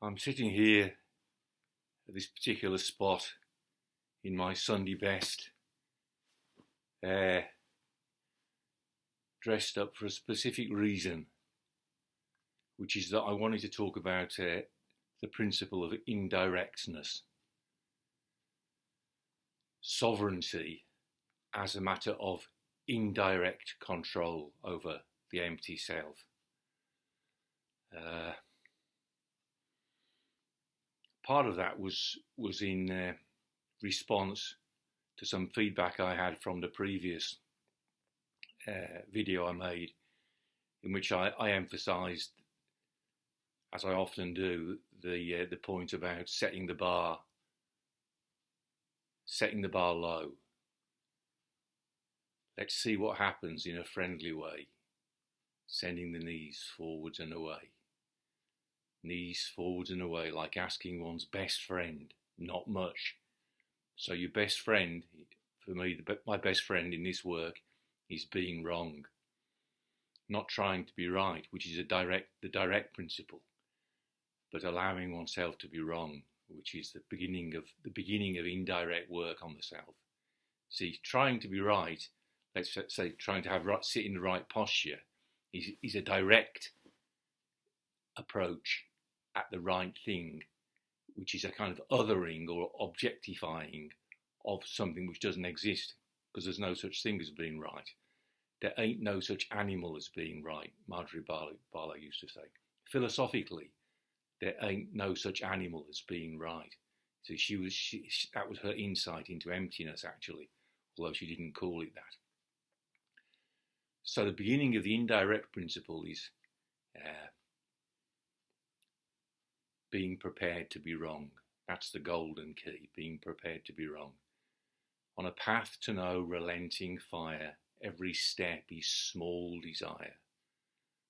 I'm sitting here at this particular spot in my Sunday best, dressed up for a specific reason, which is that I wanted to talk about the principle of indirectness, sovereignty as a matter of indirect control over the empty self. Part of that was in response to some feedback I had from the previous video I made, in which I emphasised, as I often do, the point about setting the bar low. Let's see what happens in a friendly way, sending the knees forwards and away. Knees forwards and away, like asking one's best friend, not much. So your best friend, for me, my best friend in this work is being wrong. Not trying to be right, which is the direct principle, but allowing oneself to be wrong, which is the beginning of indirect work on the self. See, trying to be right, let's say trying to sit in the right posture, is a direct approach at the right thing, which is a kind of othering or objectifying of something which doesn't exist, because there's no such thing as being right. There ain't no such animal as being right, Marjorie Barlow used to say. Philosophically, there ain't no such animal as being right. So that was her insight into emptiness, actually, although she didn't call it that. So the beginning of the indirect principle is being prepared to be wrong. That's the golden key, being prepared to be wrong. On a path to no relenting fire, every step is small desire.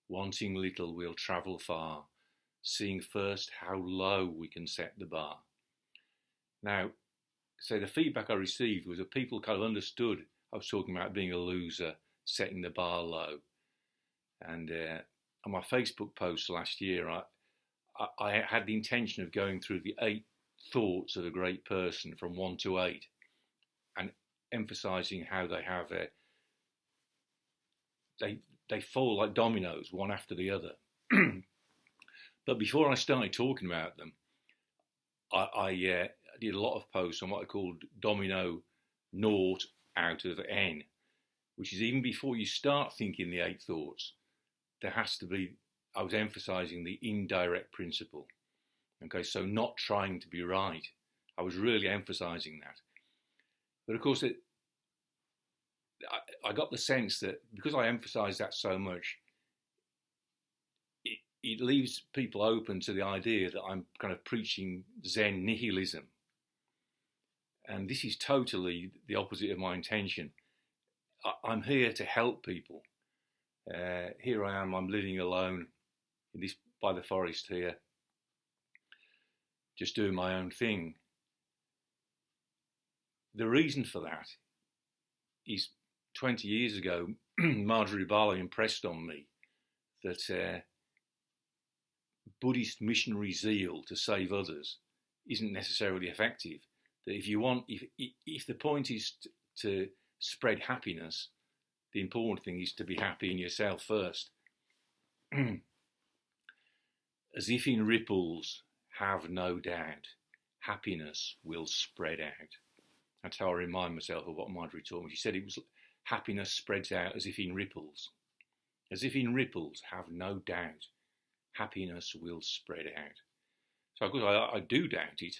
Wanting little, we'll travel far, seeing first how low we can set the bar. Now, so the feedback I received was that people kind of understood I was talking about being a loser, setting the bar low. And on my Facebook post last year, I had the intention of going through the 8 thoughts of a great person from 1 to 8 and emphasising how they have they fall like dominoes, one after the other. But before I started talking about them, I did a lot of posts on what I called domino 0 out of n, which is even before you start thinking the 8 thoughts, there has to be, I was emphasising the indirect principle. Okay, so not trying to be right. I was really emphasising that. But of course, I got the sense that because I emphasised that so much, it leaves people open to the idea that I'm kind of preaching Zen nihilism. And this is totally the opposite of my intention. I'm here to help people. Here I am, I'm living alone by the forest here, just doing my own thing. The reason for that is 20 years ago, Marjorie Barlow impressed on me that Buddhist missionary zeal to save others isn't necessarily effective. That if the point is to spread happiness, the important thing is to be happy in yourself first. As if in ripples, have no doubt, happiness will spread out. That's how I remind myself of what Marjorie taught me. She said it was happiness spreads out as if in ripples. As if in ripples, have no doubt, happiness will spread out. So of course I do doubt it,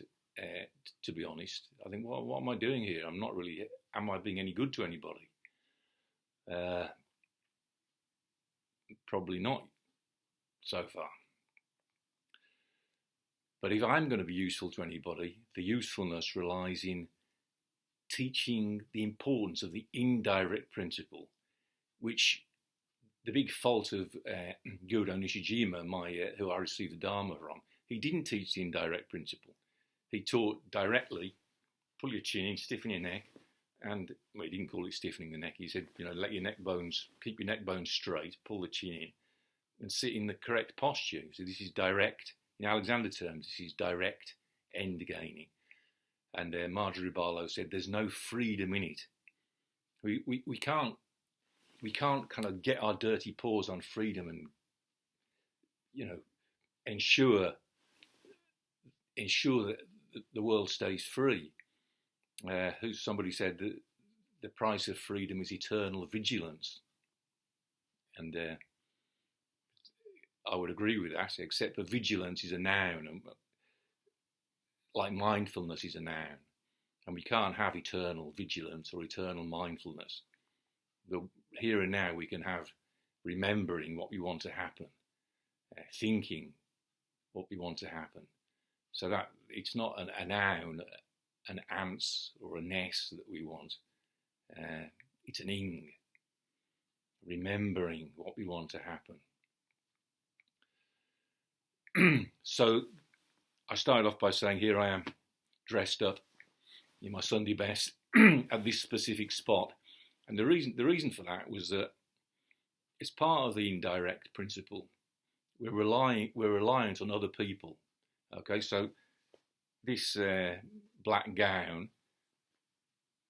to be honest. I think, well, what am I doing here? I'm not really, am I being any good to anybody? Probably not so far. But if I'm going to be useful to anybody, the usefulness relies in teaching the importance of the indirect principle, which the big fault of Gyudo Nishijima, who I received the Dharma from, he didn't teach the indirect principle. He taught directly, pull your chin in, stiffen your neck, and, well, he didn't call it stiffening the neck, he said, let your neck bones, keep your neck bones straight, pull the chin in, and sit in the correct posture. So this is direct in Alexander terms, this is direct end gaining. And Marjorie Barlow said, "There's no freedom in it. We can't kind of get our dirty paws on freedom and, you know, ensure that the world stays free." Somebody said that the price of freedom is eternal vigilance, and I would agree with that, except for vigilance is a noun, and like mindfulness is a noun, and we can't have eternal vigilance or eternal mindfulness. The here and now we can have remembering what we want to happen, thinking what we want to happen. So that it's not a noun, an ants or a ness that we want. It's an ing, remembering what we want to happen. So I started off by saying, here I am, dressed up in my Sunday best at this specific spot. And the reason for that was that it's part of the indirect principle. We're reliant on other people. Okay, so this black gown,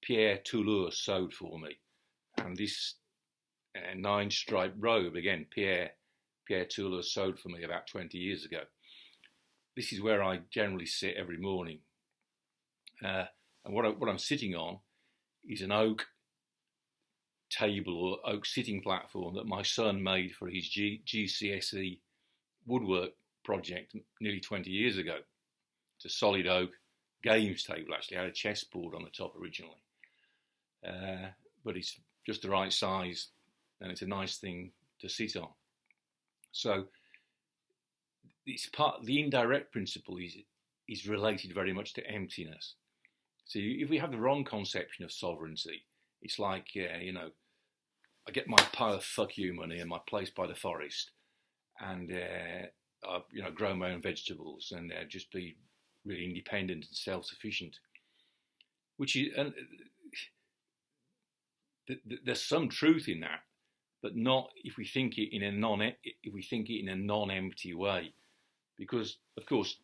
Pierre Toulouse sewed for me, and this 9-stripe robe, again, Pierre Toulouse sewed for me about 20 years ago. This is where I generally sit every morning, and what I'm sitting on is an oak table or oak sitting platform that my son made for his GCSE woodwork project nearly 20 years ago. It's a solid oak games table, actually. I had a chessboard on the top originally, but it's just the right size and it's a nice thing to sit on. So it's the indirect principle is related very much to emptiness. So if we have the wrong conception of sovereignty, it's like, I get my pile of fuck you money and my place by the forest, and I grow my own vegetables and just be really independent and self-sufficient. Which is, and there's some truth in that, but not if we think it in a non-empty way, because of course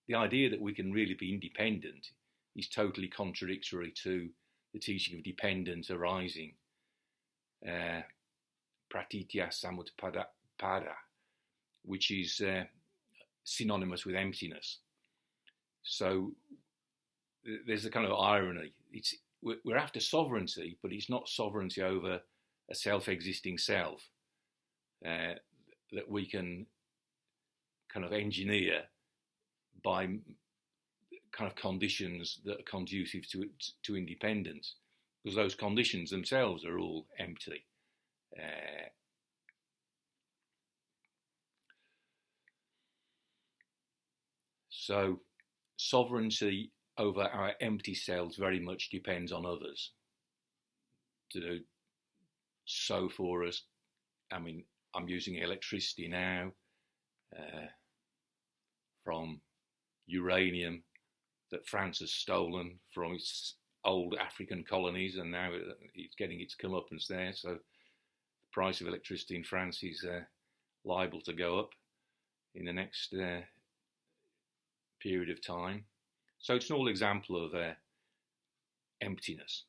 the idea that we can really be independent is totally contradictory to the teaching of dependence arising, pratītya-samutpādaṁ, which is synonymous with emptiness. So there's a kind of irony. We're after sovereignty, but it's not sovereignty over a self-existing self that we can kind of engineer by kind of conditions that are conducive to independence, because those conditions themselves are all empty. So sovereignty over our empty selves very much depends on others to sew for us. I mean, I'm using electricity now from uranium that France has stolen from its old African colonies, and now it's getting its comeuppance there. So the price of electricity in France is liable to go up in the next period of time. So it's an all example of emptiness.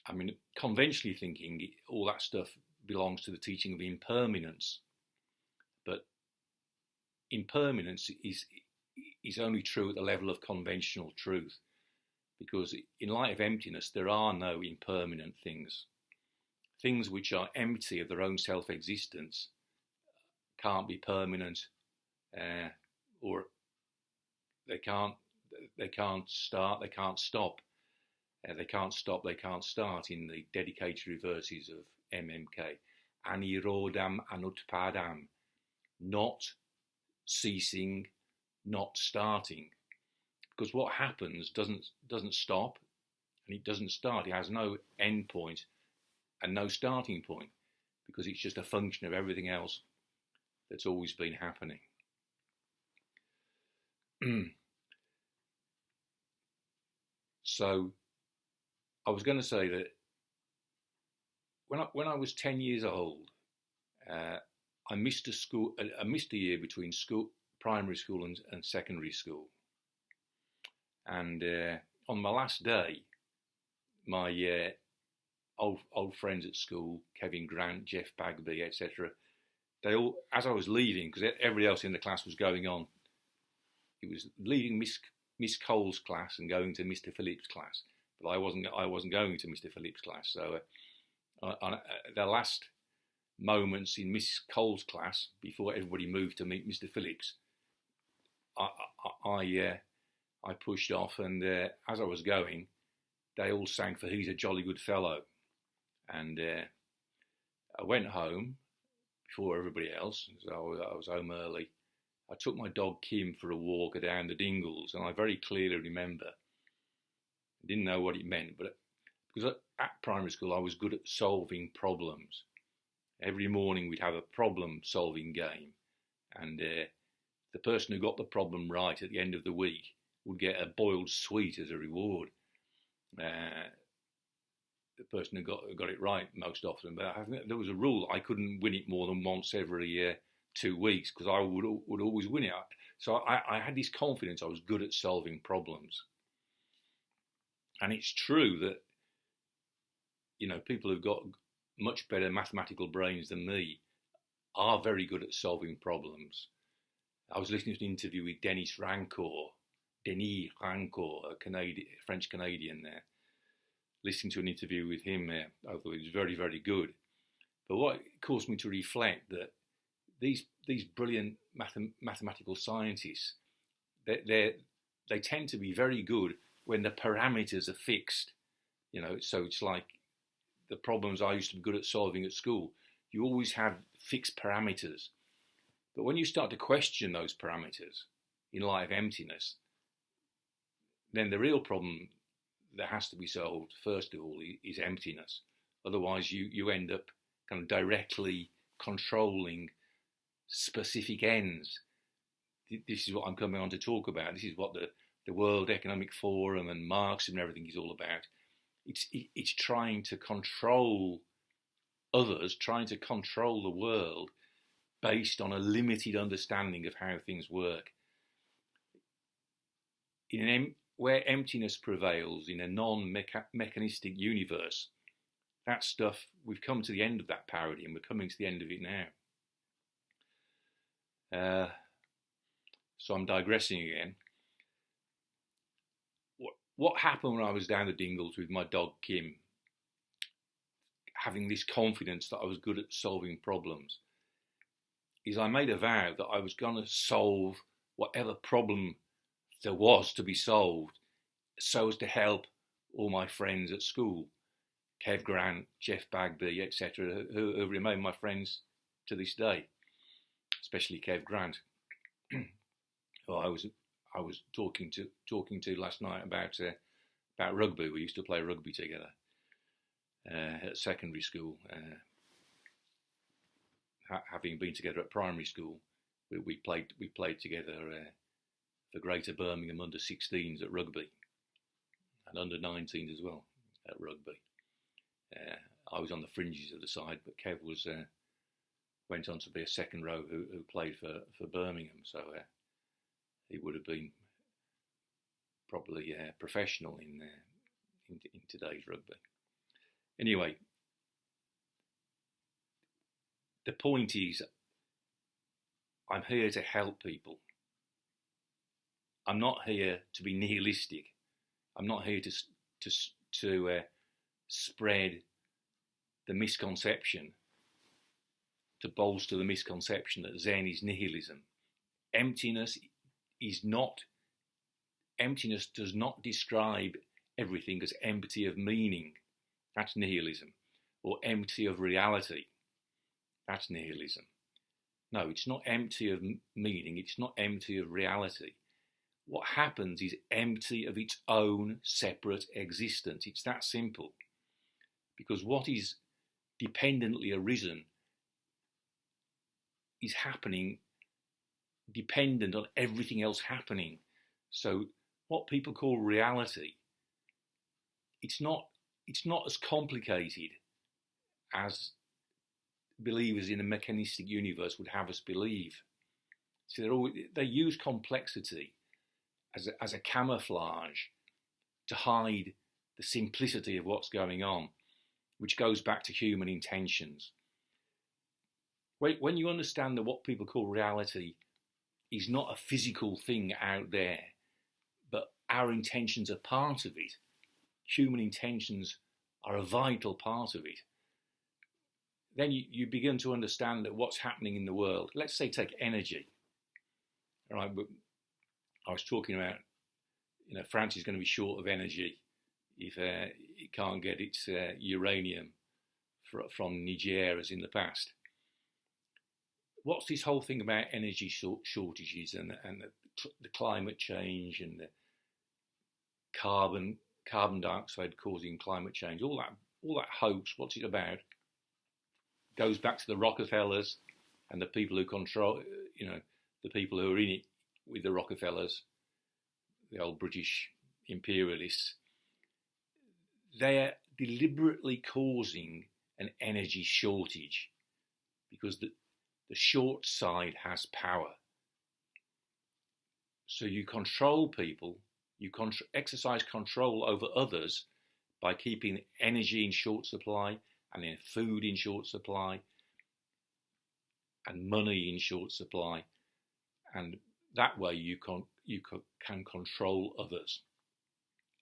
I mean, conventionally thinking, all that stuff belongs to the teaching of impermanence, but impermanence is only true at the level of conventional truth, because in light of emptiness there are no impermanent things. Things which are empty of their own self-existence can't be permanent, or they can't start, they can't stop. They can't stop, they can't start in the dedicatory verses of MMK. an-nirodham, an-utpādam, not ceasing, not starting. Because what happens doesn't stop, and it doesn't start. It has no end point and no starting point, because it's just a function of everything else that's always been happening. So I was going to say that when I was 10 years old, I missed a year between school primary school and secondary school. And on my last day, my old friends at school, Kevin Grant, Jeff Bagby, etc., they all, as I was leaving, because everybody else in the class was going on, it was leaving Miss Cole's class and going to Mr. Phillips' class, but I wasn't going to Mr. Phillips' class. So the last moments in Miss Cole's class before everybody moved to meet Mr. Phillips, I pushed off, and as I was going, they all sang for "He's a Jolly Good Fellow," and I went home before everybody else. So I was home early. I took my dog Kim for a walk down the Dingles, and I very clearly remember, I didn't know what it meant, but because at primary school I was good at solving problems. Every morning we'd have a problem-solving game, and the person who got the problem right at the end of the week would get a boiled sweet as a reward. The person who got it right most often, but I think there was a rule: I couldn't win it more than once every 2 weeks, because I would always win it. So I had this confidence I was good at solving problems. And it's true that, you know, people who've got much better mathematical brains than me are very good at solving problems. I was listening to an interview with Denis Rancourt, a French Canadian there. Listening to an interview with him there, I thought it was very, very good. But what caused me to reflect that these brilliant mathematical scientists, they tend to be very good when the parameters are fixed. You know, so it's like the problems I used to be good at solving at school. You always have fixed parameters. But when you start to question those parameters in light of emptiness, then the real problem that has to be solved, first of all, is emptiness. Otherwise, you end up kind of directly controlling specific ends. This is what I'm coming on to talk about. This is what the World Economic Forum and Marxism and everything is all about. It's trying to control others, trying to control the world based on a limited understanding of how things work. Where emptiness prevails in a non-mechanistic universe, that stuff, we've come to the end of that paradigm. We're coming to the end of it now. So I'm digressing again. What happened when I was down the Dingles with my dog Kim, having this confidence that I was good at solving problems, is I made a vow that I was going to solve whatever problem there was to be solved, so as to help all my friends at school, Kev Grant, Jeff Bagby, etc., who remain my friends to this day, especially Kev Grant, who I was talking to last night about rugby. We used to play rugby together at secondary school. Having been together at primary school, we played together for Greater Birmingham under-16s at rugby, and under-19s as well at rugby. I was on the fringes of the side, but Kev went on to be a second row who played for Birmingham, so he would have been probably professional in today's rugby. Anyway, the point is, I'm here to help people. I'm not here to be nihilistic. I'm not here to spread the misconception, to bolster the misconception that Zen is nihilism. Emptiness does not describe everything as empty of meaning. That's nihilism. Or empty of reality. That's nihilism. No, it's not empty of meaning. It's not empty of reality. What happens is empty of its own separate existence. It's that simple. Because what is dependently arisen is happening dependent on everything else happening. So what people call reality, it's not as complicated as believers in a mechanistic universe would have us believe. So they use complexity as a camouflage to hide the simplicity of what's going on, which goes back to human intentions. When you understand that what people call reality is not a physical thing out there, but our intentions are part of it, human intentions are a vital part of it, then you begin to understand that what's happening in the world, let's say take energy. All right, I was talking about, France is going to be short of energy if it can't get its uranium from Niger as in the past. What's this whole thing about energy shortages and the climate change and the carbon dioxide causing climate change? All that hoax. What's it about? Goes back to the Rockefellers and the people who control, the people who are in it with the Rockefellers, the old British imperialists. They're deliberately causing an energy shortage because the short side has power. So you control people, you exercise control over others by keeping energy in short supply and then food in short supply and money in short supply. And that way you can control others,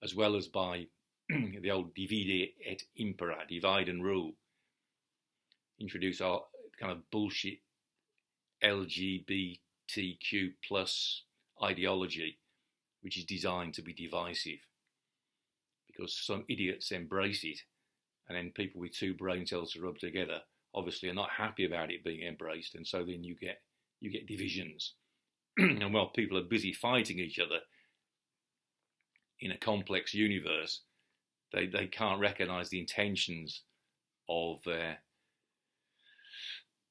as well as by the old divide et impera, divide and rule. Introduce our kind of bullshit LGBTQ plus ideology, which is designed to be divisive, because some idiots embrace it, and then people with two brain cells to rub together obviously are not happy about it being embraced, and so then you get divisions. And while people are busy fighting each other in a complex universe, they can't recognise the intentions of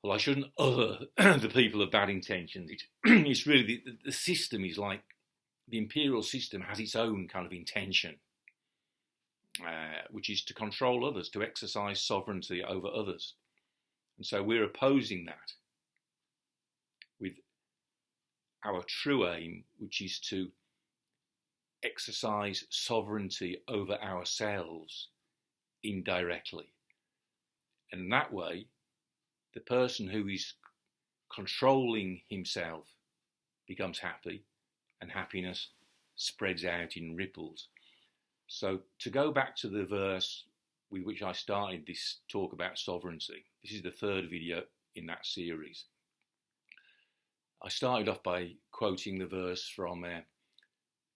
well, I shouldn't other the people of bad intentions. It's really the system is like the imperial system has its own kind of intention, which is to control others, to exercise sovereignty over others. And so we're opposing that with our true aim, which is to exercise sovereignty over ourselves indirectly. And in that way, the person who is controlling himself becomes happy, and happiness spreads out in ripples. So to go back to the verse with which I started this talk about sovereignty, this is the third video in that series. I started off by quoting the verse from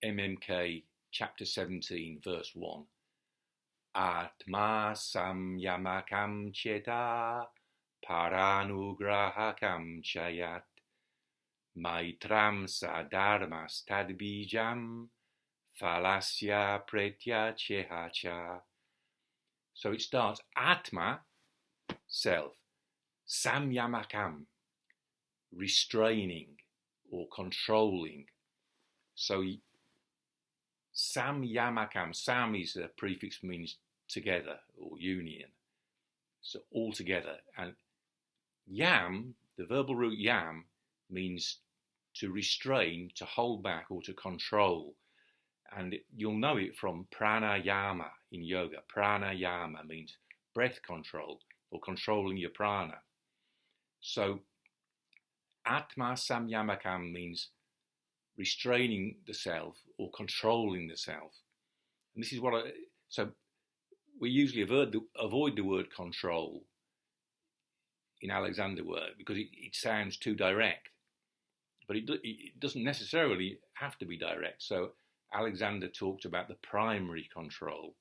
MMK chapter 17 verse 1. ātma-saṁyamakaṁ cetaḥ parānugrāhakaṁ chayat maitraṁ sa dharmas tad bījaṁ phalasya pretya ceha. So it starts atma, self, saṁyamakaṁ, restraining or controlling. So saṁyamakaṁ, sam is a prefix means together or union. So all together. And yam, the verbal root yam, means to restrain, to hold back or to control. And you'll know it from pranayama in yoga. Pranayama means breath control or controlling your prana. So ātma-saṁyamakaṁ means restraining the self or controlling the self. And this is so we usually avoid the word control in Alexander work because it sounds too direct. But it doesn't necessarily have to be direct. So Alexander talked about the primary control,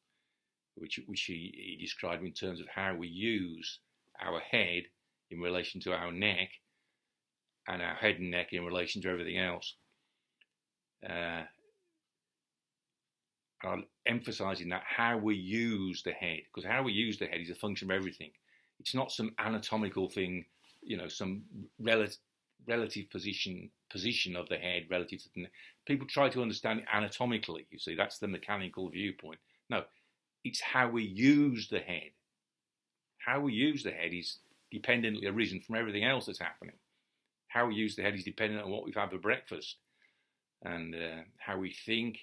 which he described in terms of how we use our head in relation to our neck and our head and neck in relation to everything else. I'm emphasising that how we use the head, because how we use the head is a function of everything. It's not some anatomical thing, some relative position of the head relative to the neck. People try to understand it anatomically, you see, that's the mechanical viewpoint. No, it's how we use the head. How we use the head is dependently arisen from everything else that's happening. How we use the head is dependent on what we've had for breakfast, and how we think.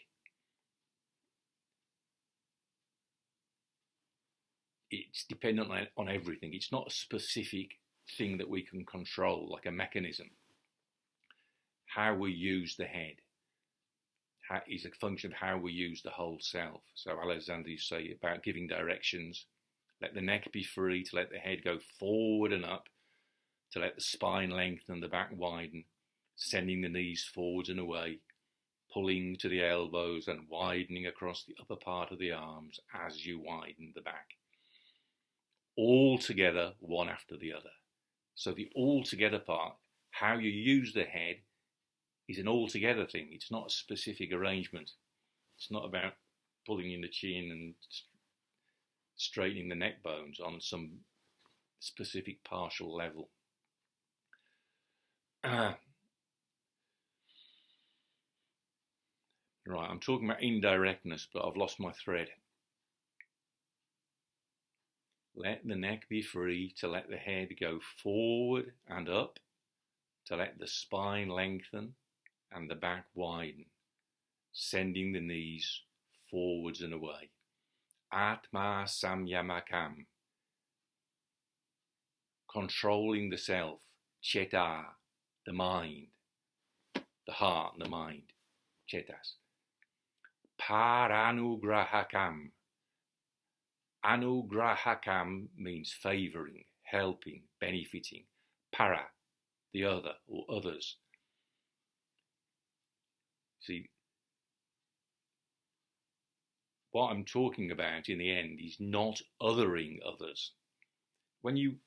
It's dependent on everything. It's not a specific thing that we can control, like a mechanism. How we use the head is a function of how we use the whole self. So Alexander used to say about giving directions: let the neck be free, to let the head go forward and up, to let the spine lengthen and the back widen, sending the knees forwards and away, pulling to the elbows and widening across the upper part of the arms as you widen the back. All together, one after the other. So the all-together part, how you use the head, is an all-together thing. It's not a specific arrangement. It's not about pulling in the chin and straightening the neck bones on some specific partial level. Right, I'm talking about indirectness, but I've lost my thread. Let the neck be free, to let the head go forward and up, to let the spine lengthen and the back widen, sending the knees forwards and away. Ātma-saṁyamakaṁ, controlling the self, cetaḥ, the mind, the heart and the mind, cetaḥ. Parānugrāhakaṁ. Anugrāhakaṁ means favouring, helping, benefiting. Para, the other or others. See, what I'm talking about in the end is not othering others. When you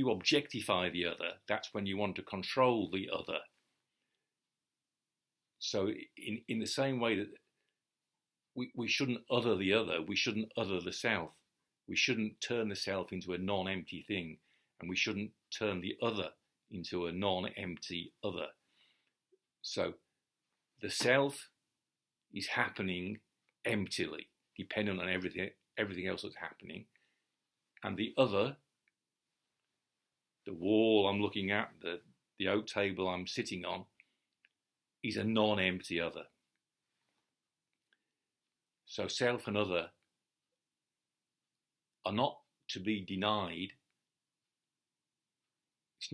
objectify the other, that's when you want to control the other. So in the same way that we shouldn't other the other, we shouldn't other the self. We shouldn't turn the self into a non-empty thing, and we shouldn't turn the other into a non-empty other. So the self is happening emptily, dependent on everything else that's happening, and the other, the wall I'm looking at, the oak table I'm sitting on, is a non-empty other. So self and other are not to be denied. It's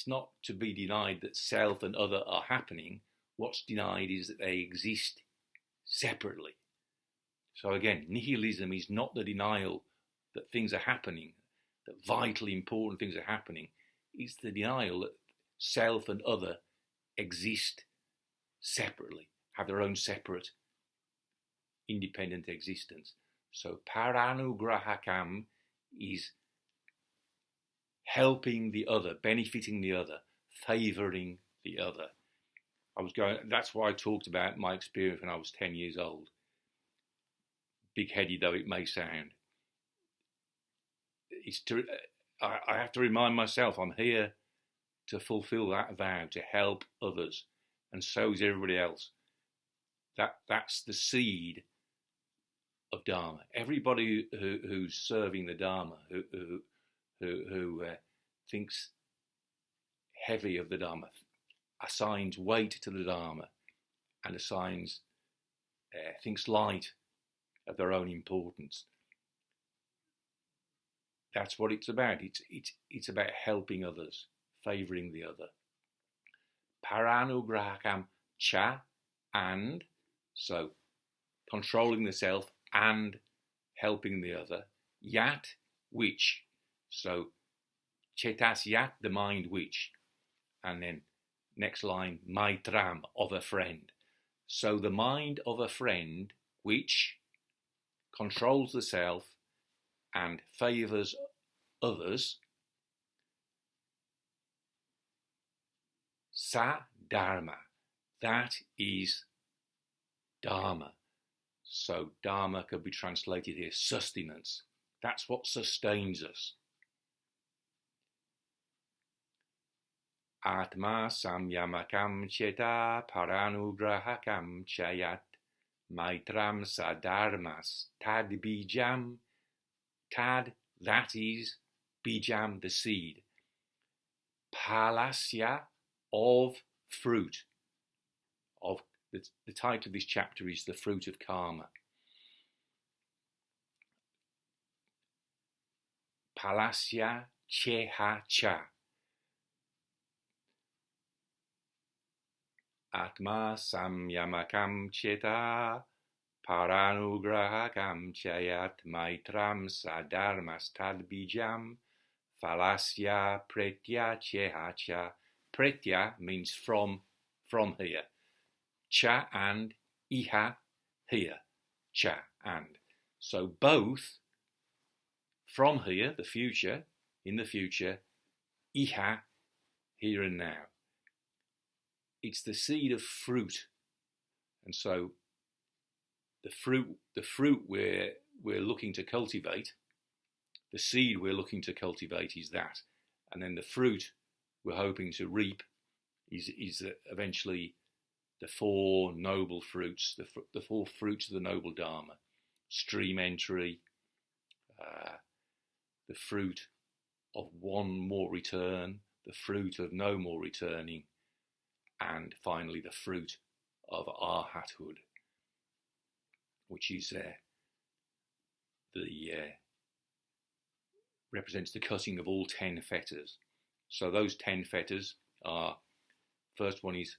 not to be denied that self and other are happening. What's denied is that they exist separately. So again, nihilism is not the denial that things are happening, that vitally important things are happening. It's the denial that self and other exist separately, have their own separate, independent existence. So parānugrāhakaṁ is helping the other, benefiting the other, favouring the other. That's why I talked about my experience when I was 10 years old. Big-headed though it may sound. I have to remind myself I'm here to fulfil that vow, to help others, and so is everybody else. That's the seed of dharma. Everybody who's serving the dharma, who thinks heavy of the dharma, assigns weight to the dharma, and thinks light of their own importance. That's what it's about. It's about helping others, favouring the other. Parānugrāhakaṁ cha, and, so controlling the self and helping the other. Yat, which, so cetaḥ yat, the mind which, and then next line, maitraṁ, of a friend. So the mind of a friend which controls the self and favours others, sa dharma, that is dharma. So dharma could be translated here, sustenance. That's what sustains us. Ātma-saṁyamakaṁ cetaḥ parānugrāhakaṁ chayat maitraṁ sa dharmas tad bījaṁ. Tad, that is, bījaṁ, the seed. Phalasya, of fruit. Of the title of this chapter is The Fruit of Karma. Phalasya ceha cha. ātma-saṁyamakaṁ cetaḥ parānugrāhakaṁ chayat maitraṁ sa dharmas tad bījaṁ phalasya pretya ceha cha. Pretya means from here. Cha and, iha, here. Cha and. So both from here, the future, in the future, iha, here and now. It's the seed of fruit. And so the fruit we're looking to cultivate, the seed we're looking to cultivate is that. And then the fruit we're hoping to reap is eventually the four noble fruits, the four fruits of the noble dharma: stream entry, the fruit of one more return, the fruit of no more returning, and finally the fruit of arhathood, which is represents the cutting of all 10 fetters. So those 10 fetters are, first one is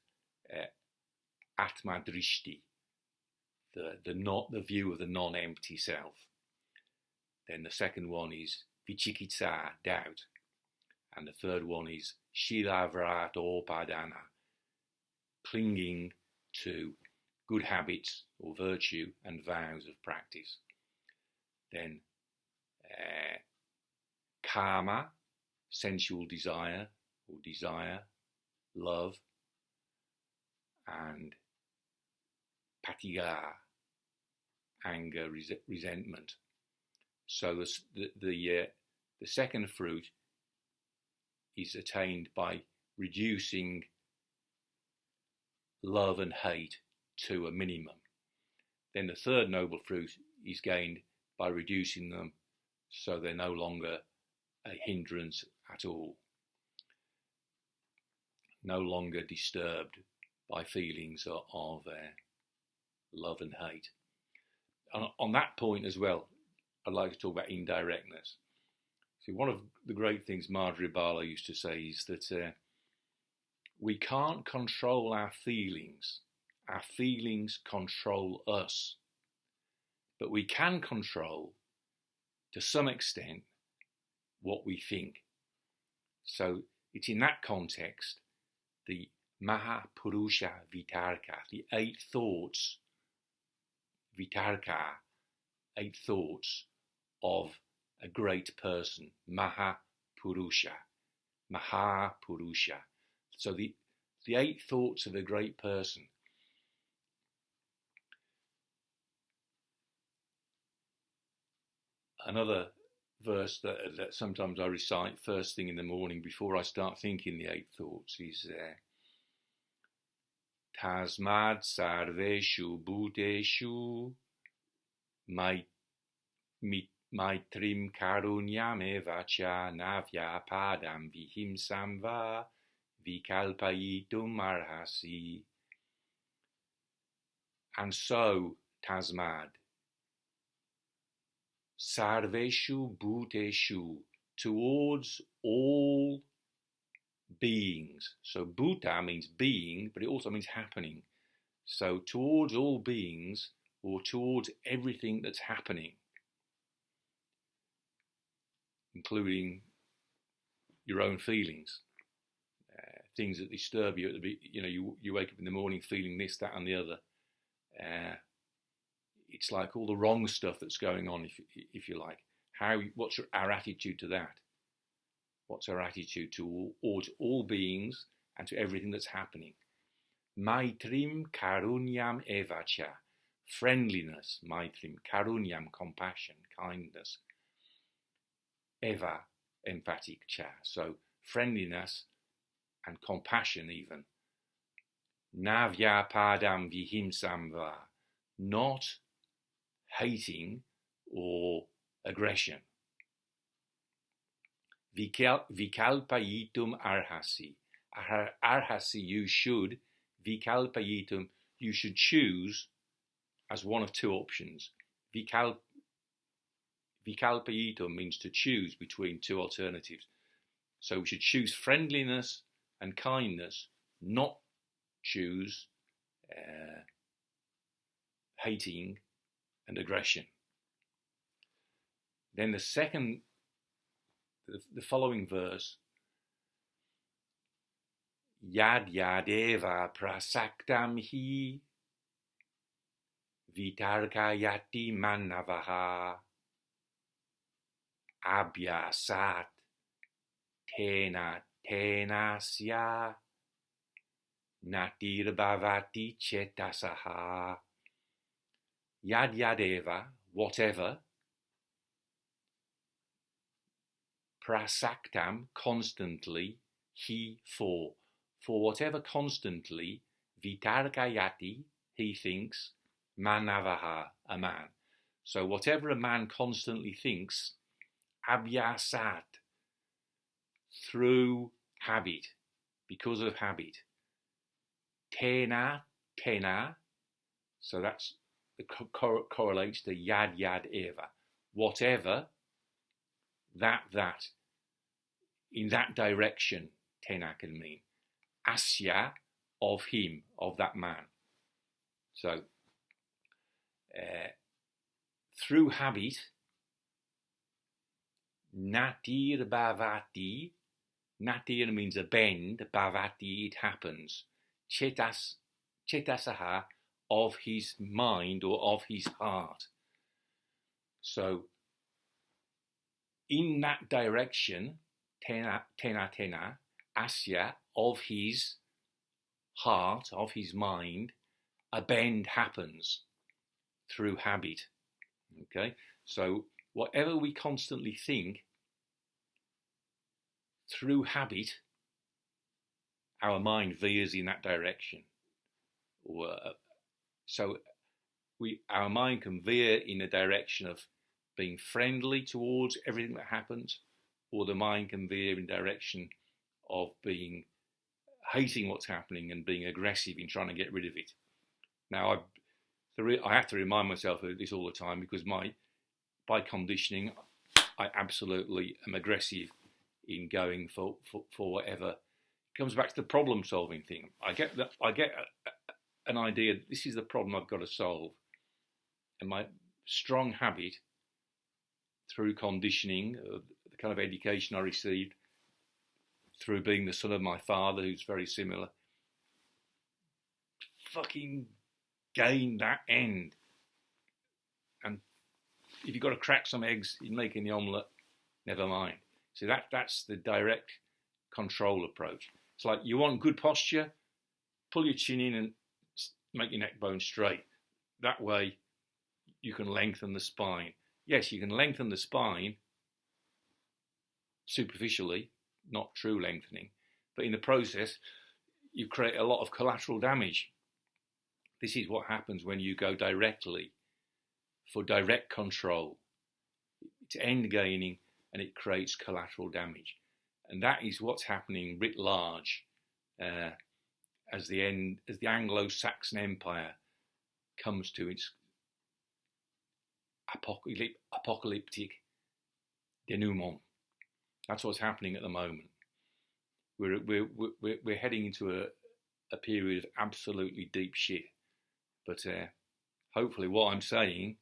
atma-drishti, the view of the non-empty self. Then the second one is vichikitsa, doubt. And the third one is shila-vrat-or-padana, clinging to good habits or virtue and vows of practice. Then kama, sensual desire or desire, love, and patiga, anger, resentment. So the second fruit is attained by reducing love and hate to a minimum. Then the third noble fruit is gained by reducing them so they're no longer a hindrance at all, no longer disturbed by feelings of love and hate. And on that point as well, I'd like to talk about indirectness. See, one of the great things Madhuri Bala used to say is that we can't control our feelings. Our feelings control us. But we can control, to some extent, what we think. So it's in that context, the mahā-puruṣa-vitarkāḥ, the 8 thoughts, vitarkāḥ, 8 thoughts of a great person, mahā-puruṣa. So the 8 thoughts of a great person. Another verse that sometimes I recite first thing in the morning before I start thinking the 8 thoughts is Tasmad sarveshu bhuteshu maitraṁ karunyam evacha nāvyapadam vihimsam va vikalpayitum arhasi. And so, Tasmad, sarveshu bhuteshu, towards all beings. So bhuta means being, but it also means happening. So towards all beings, or towards everything that's happening, including your own feelings, things that disturb you. You wake up in the morning feeling this, that, and the other. It's like all the wrong stuff that's going on, if you like. What's our attitude to that? What's our attitude towards all beings and to everything that's happening? Maitraṁ karunyam evacha, friendliness, maitraṁ, karunyam, compassion, kindness, eva, emphatic cha, so friendliness and compassion even. Nāvyapadam vihimsam va, not hating or aggression. Vikalpayitum arhasi, arhasi, you should, vikalpayitam, you should choose as one of two options. Vikalpayitam means to choose between two alternatives. So we should choose friendliness and kindness, not choose hating and aggression. Then the following verse, yad yadeva prasaktam hi vitarkayati manavaha abhyasat tenasya natirbhavati cetaḥ. Yad yadeva, whatever, prasaktam, constantly, he, for whatever constantly, vitarkayati, he thinks, manavaha, a man. So whatever a man constantly thinks, abhyasat, through habit, because of habit. Tena, so that's correlates to yad eva. Whatever, that, in that direction, tena can mean. Asya, of him, of that man. So, through habit, natir bhavati, natir means a bend, bhavati, it happens. Cetaḥ, of his mind or of his heart. So, in that direction, tena, asya, of his heart, of his mind, a bend happens through habit. Okay, so whatever we constantly think, through habit, our mind veers in that direction. So our mind can veer in the direction of being friendly towards everything that happens, or the mind can veer in the direction of hating what's happening and being aggressive in trying to get rid of it. Now, I have to remind myself of this all the time, because by conditioning, I absolutely am aggressive in going for whatever. It comes back to the problem-solving thing. I get an idea, this is the problem I've got to solve. And my strong habit, through conditioning, the kind of education I received, through being the son of my father, who's very similar, fucking gain that end. And if you've got to crack some eggs in making the omelette, never mind. So that's the direct control approach. It's like, you want good posture, pull your chin in and make your neck bone straight. That way you can lengthen the spine. Yes, you can lengthen the spine superficially, not true lengthening, but in the process you create a lot of collateral damage. This is what happens when you go directly for direct control. It's end gaining and it creates collateral damage. And that is what's happening writ large as the Anglo-Saxon Empire comes to its apocalyptic denouement. That's what's happening at the moment. We're heading into a period of absolutely deep shit. But hopefully what I'm saying,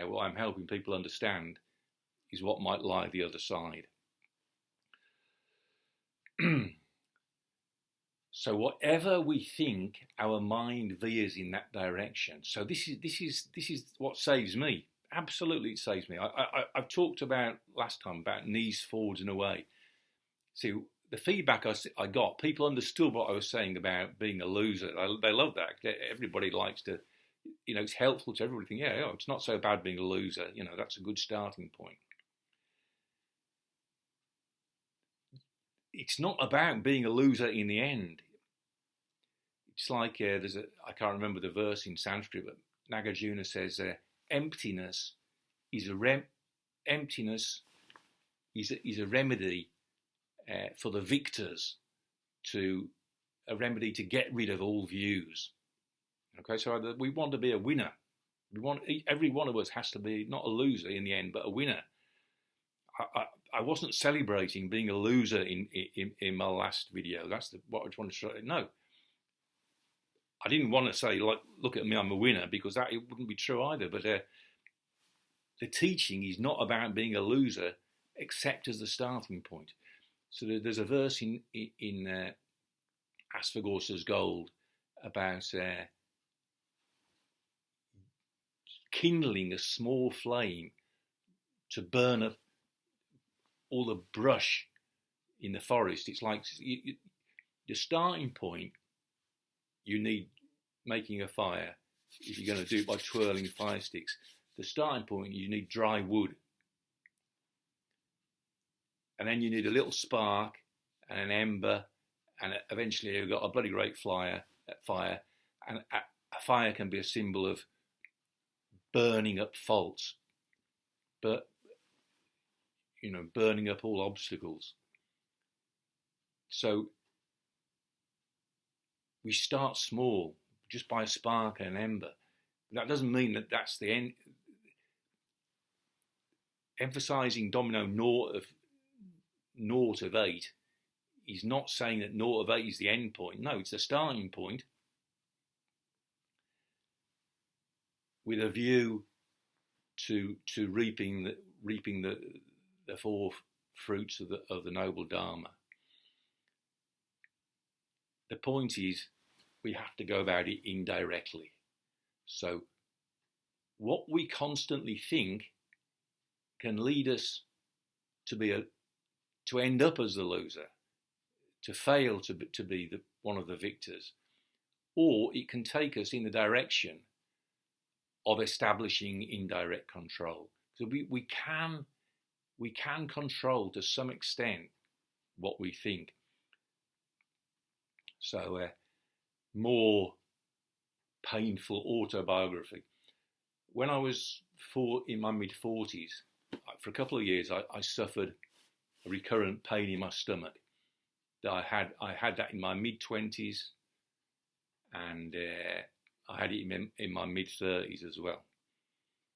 what I'm helping people understand, is what might lie the other side. So whatever we think, our mind veers in that direction. So this is what saves me. Absolutely, it saves me. I've talked about last time about knees forwards and away. See, the feedback I got, people understood what I was saying about being a loser. They love that. Everybody likes to, it's helpful to everybody. Yeah, it's not so bad being a loser. That's a good starting point. It's not about being a loser in the end. It's like I can't remember the verse in Sanskrit, but Nagarjuna says emptiness is a remedy for the victors. to a remedy to get rid of all views. Okay, so we want to be a winner. Every one of us has to be not a loser in the end, but a winner. I wasn't celebrating being a loser in my last video. That's what I just wanted to show. No, I didn't want to say, like, look at me, I'm a winner, because it wouldn't be true either. But the teaching is not about being a loser, except as the starting point. So there's a verse in a-śāśvatam Gold about kindling a small flame to burn up all the brush in the forest. It's like the starting point, you need making a fire. If you're going to do it by twirling fire sticks, the starting point, you need dry wood. And then you need a little spark and an ember, and eventually you've got a bloody great fire. And a fire can be a symbol of burning up faults, but burning up all obstacles. So we start small, just by a spark and an ember. That doesn't mean that that's the end. Emphasizing domino naught of 8 is not saying that naught of 8 is the end point. No, it's the starting point, with a view to reaping the 4 fruits of the noble dharma. The point is, we have to go about it indirectly. So what we constantly think can lead us to end up as the loser, to fail to be one of the victors, or it can take us in the direction of establishing indirect control. So we can control to some extent what we think. So more painful autobiography. When I was in my mid-40s, for a couple of years, I suffered a recurrent pain in my stomach. I had that in my mid-20s, and I had it in my mid-30s as well.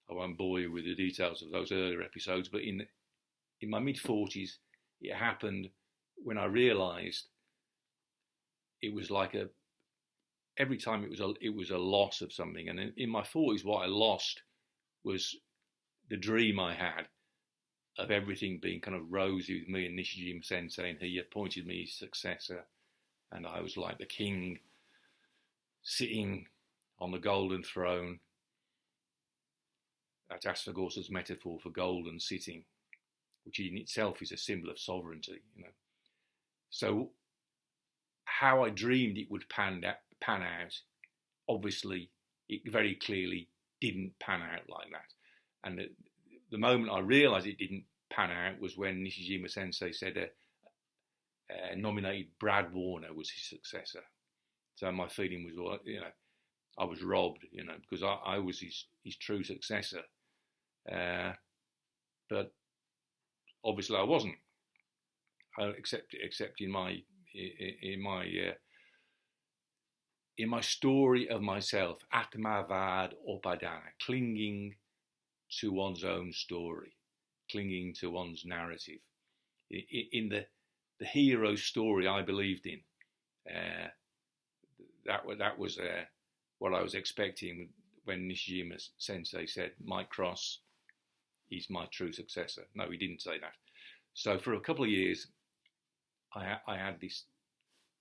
I won't bore you with the details of those earlier episodes, but in my mid-40s, it happened when I realised it was like every time it was a loss of something. And in my 40s, what I lost was the dream I had of everything being kind of rosy with me and Nishijima Sensei, and he appointed me his successor, and I was like the king sitting on the golden throne. That's ātma-saṁyamakaṁ's metaphor for golden sitting, which in itself is a symbol of sovereignty, So how I dreamed it would pan out, obviously it very clearly didn't pan out like that. And the moment I realised it didn't pan out was when Nishijima Sensei said nominated Brad Warner was his successor. So my feeling was, I was robbed, because I was his true successor. But obviously I wasn't. Except in my story of myself, ātma-ucchedam, clinging to one's own story, clinging to one's narrative. In the hero story I believed in, that was what I was expecting when Nishijima Sensei said, Mike Cross is my true successor. No, he didn't say that. So for a couple of years, I had this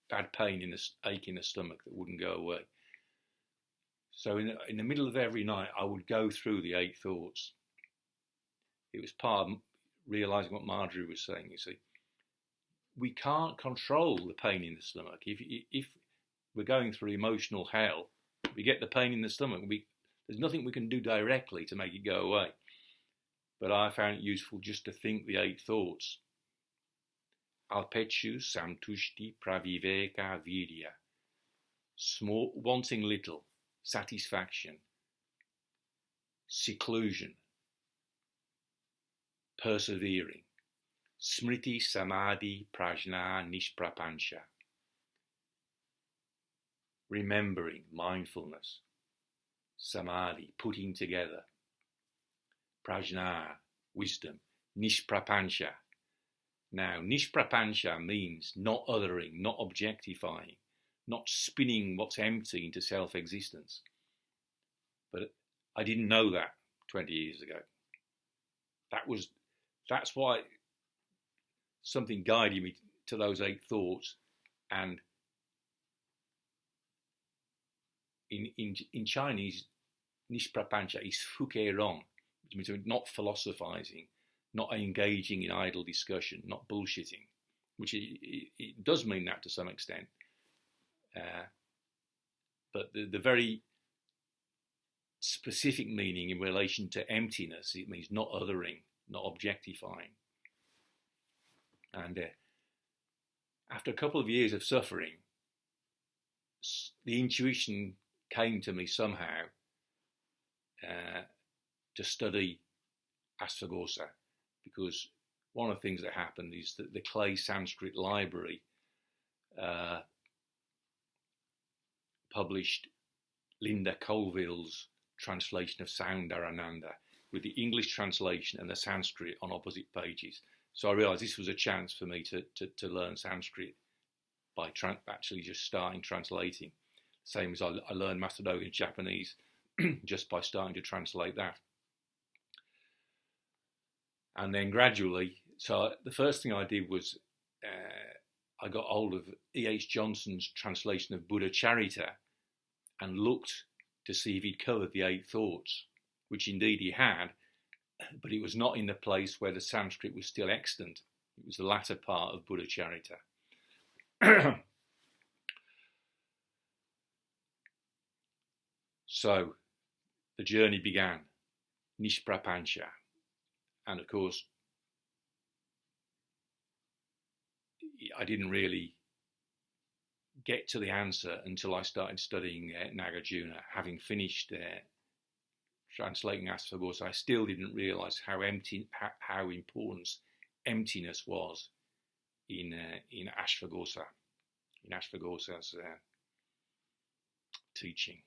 bad pain ache in the stomach that wouldn't go away. So in the middle of every night, I would go through the 8 thoughts. It was part of realising what Marjorie was saying, you see. We can't control the pain in the stomach. If we're going through emotional hell, we get the pain in the stomach. There's nothing we can do directly to make it go away. But I found it useful just to think the 8 thoughts. Alpechu samtushti praviveka virya. Small, wanting little, satisfaction, seclusion, persevering, smriti samadhi prajna nishprapancha, remembering, mindfulness, samadhi, putting together, prajna, wisdom, nishprapancha. Now, nishprapancha means not othering, not objectifying, not spinning what's empty into self-existence. But I didn't know that 20 years ago. That's why something guided me to those 8 thoughts. And in Chinese, nishprapancha is fuke-rong, which means not philosophizing, not engaging in idle discussion, not bullshitting, which it does mean that to some extent. But the very specific meaning in relation to emptiness, it means not othering, not objectifying. And after a couple of years of suffering, the intuition came to me somehow to study āśāśvatam, because one of the things that happened is that the Clay Sanskrit Library published Linda Colville's translation of Soundarananda with the English translation and the Sanskrit on opposite pages. So I realised this was a chance for me to learn Sanskrit by actually just starting translating. Same as I learned Macedonian Japanese just by starting to translate that. And then gradually, so the first thing I did was I got hold of E.H. Johnson's translation of Buddha Charita and looked to see if he'd covered the 8 thoughts, which indeed he had, but it was not in the place where the Sanskrit was still extant. It was the latter part of Buddha Charita. So the journey began, nishprapancha. And of course, I didn't really get to the answer until I started studying Nagarjuna. Having finished translating āśāśvatam, I still didn't realise how important emptiness was in āśāśvata's teaching.